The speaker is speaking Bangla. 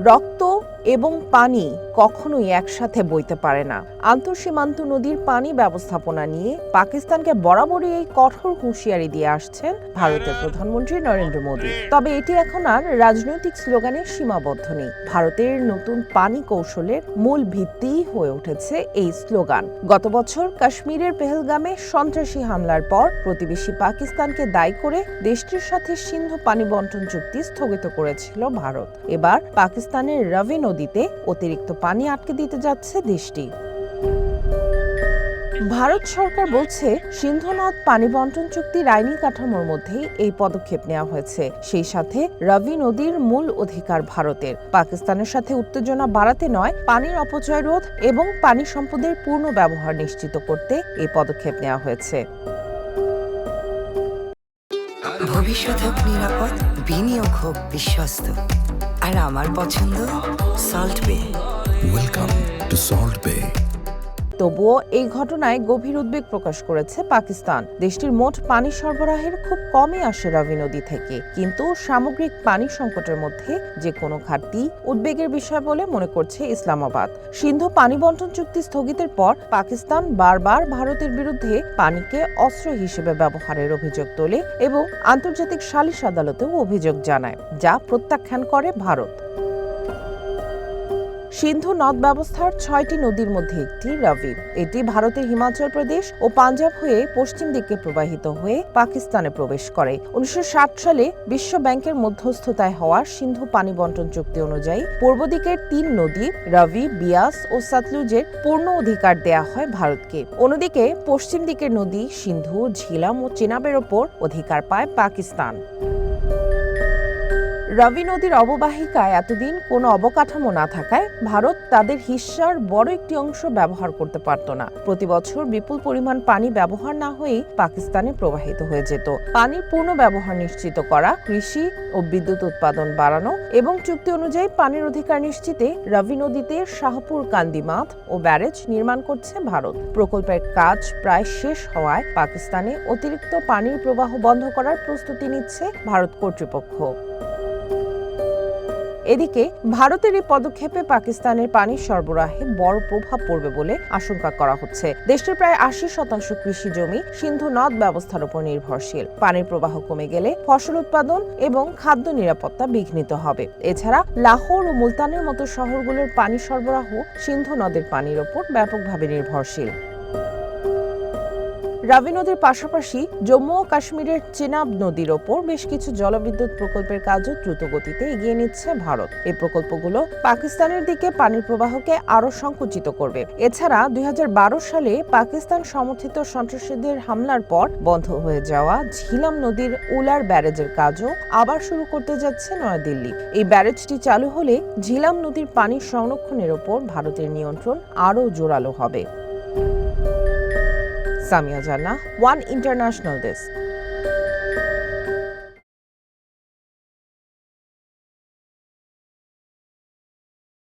রক্ত এবং পানি কখনোই একসাথে বইতে পারে না। আন্তঃসীমান্ত নদীর পানি ব্যবস্থাপনা নিয়ে পাকিস্তানকে বরাবরই এই কঠোর হুঁশিয়ারি দিয়ে আসছেন ভারতের প্রধানমন্ত্রী নরেন্দ্র মোদী। তবে এটি এখন আর রাজনৈতিক স্লোগানে সীমাবদ্ধ নেই। ভারতের নতুন পানি কৌশলের মূল ভিত্তিই হয়ে উঠেছে এই স্লোগান। গত বছর কাশ্মীরের পেহেলগামে সন্ত্রাসী হামলার পর প্রতিবেশী পাকিস্তানকে দায়ী করে দেশটির সাথে সিন্ধু পানি বন্টন চুক্তি স্থগিত করেছিল ভারত। এবার পাকিস্তানের রাভি নদীতে অতিরিক্ত পানি আটকে দিতে যাচ্ছে দেশটি। ভারত সরকার বলছে, সিন্ধু নদ পানি বন্টন চুক্তির আইনি কাঠামোর মধ্যেই এই পদক্ষেপ নেওয়া হয়েছে। সেই সাথে রাভি নদীর মূল অধিকার ভারতের। পাকিস্তানের সাথে উত্তেজনা বাড়াতে নয়, পানির অপচয় রোধ এবং পানি সম্পদের পূর্ণ ব্যবহার নিশ্চিত করতে এই পদক্ষেপ নেওয়া হয়েছে। ভবিষ্যৎ হোক নিরাপদ, বিনিয়োগ হোক বিশ্বস্ত, আর আমার পছন্দ সল্ট বে। ওয়েলকাম টু সল্ট বে। তবুও এই ঘটনায় গভীর উদ্বেগ প্রকাশ করেছে পাকিস্তান। দেশটির মোট পানি সরবরাহের খুব কমই আসে রাভি নদী থেকে, কিন্তু সামগ্রিক পানি সংকটের মধ্যে যে কোনো ঘাটতি উদ্বেগের বিষয় বলে মনে করছে ইসলামাবাদ। সিন্ধু পানি বন্টন চুক্তি স্থগিতের পর পাকিস্তান বারবার ভারতের বিরুদ্ধে পানিকে অস্ত্র হিসেবে ব্যবহারের অভিযোগ তোলে এবং আন্তর্জাতিক সালিশ আদালতেও অভিযোগ জানায়, যা প্রত্যাখ্যান করে ভারত। সিন্ধু নদ ব্যবস্থার ৬টি নদীর মধ্যে একটি রাভি। এটি ভারতের হিমাচল প্রদেশ ও পাঞ্জাব হয়ে পশ্চিম দিকে প্রবাহিত হয়ে পাকিস্তানে প্রবেশ করে। ১৯৬০ সালে বিশ্ব ব্যাংকের মধ্যস্থতায় হওয়া সিন্ধু পানি বন্টন চুক্তি অনুযায়ী পূর্ব দিকের ৩ নদী রাভি, বিয়াস ও সতলুজের পূর্ণ অধিকার দেয়া হয় ভারতকে। অন্যদিকে পশ্চিম দিকের নদী সিন্ধু, ঝিলাম ও চেনাবের ওপর অধিকার পায় পাকিস্তান। রাভি নদীর অববাহিকায় এতদিন কোনো অবকাঠামো না থাকায় ভারত তাদের হিস্সার বড় একটি অংশ ব্যবহার করতে পারত না। প্রতি বছর বিপুল পরিমাণ পানি ব্যবহার না হয়েই পাকিস্তানে প্রবাহিত হয়ে যেত। পানির পূর্ণ ব্যবহার নিশ্চিত করা, কৃষি ও বিদ্যুৎ উৎপাদন বাড়ানো এবং চুক্তি অনুযায়ী পানির অধিকার নিশ্চিতে রাভি নদীতে শাহপুর কান্দি বাঁধ ও ব্যারেজ নির্মাণ করছে ভারত। প্রকল্পের কাজ প্রায় শেষ হওয়ায় পাকিস্তানে অতিরিক্ত পানির প্রবাহ বন্ধ করার প্রস্তুতি নিচ্ছে ভারত কর্তৃপক্ষ। এদিকে ভারতের এই পদক্ষেপে পাকিস্তানের পানি সরবরাহে বড় প্রভাব পড়বে বলে আশঙ্কা করা হচ্ছে। দেশটির প্রায় ৮০% কৃষি জমি সিন্ধু নদ ব্যবস্থার উপর নির্ভরশীল। পানির প্রবাহ কমে গেলে ফসল উৎপাদন এবং খাদ্য নিরাপত্তা বিঘ্নিত হবে। এছাড়া লাহোর ও মুলতানের মতো শহরগুলোর পানি সরবরাহ সিন্ধু নদের পানির উপর ব্যাপকভাবে নির্ভরশীল। রাভি নদীর পাশাপাশি জম্মু ও কাশ্মীরের চেনাব নদীর ওপর বেশ কিছু জলবিদ্যুৎ প্রকল্পের কাজও দ্রুত গতিতে এগিয়ে নিচ্ছে ভারত। এই প্রকল্পগুলো পাকিস্তানের দিকে পানির প্রবাহকে আরও সংকুচিত করবে। এছাড়া ২০১২ সালে পাকিস্তান সমর্থিত সন্ত্রাসীদের হামলার পর বন্ধ হয়ে যাওয়া ঝিলাম নদীর উলার ব্যারেজের কাজও আবার শুরু করতে যাচ্ছে নয়াদিল্লি। এই ব্যারেজটি চালু হলে ঝিলাম নদীর পানি সংরক্ষণের ওপর ভারতের নিয়ন্ত্রণ আরও জোরালো হবে। সামিয়া জান্নাহ, ওয়ান ইন্টারন্যাশনাল ডেস্ক।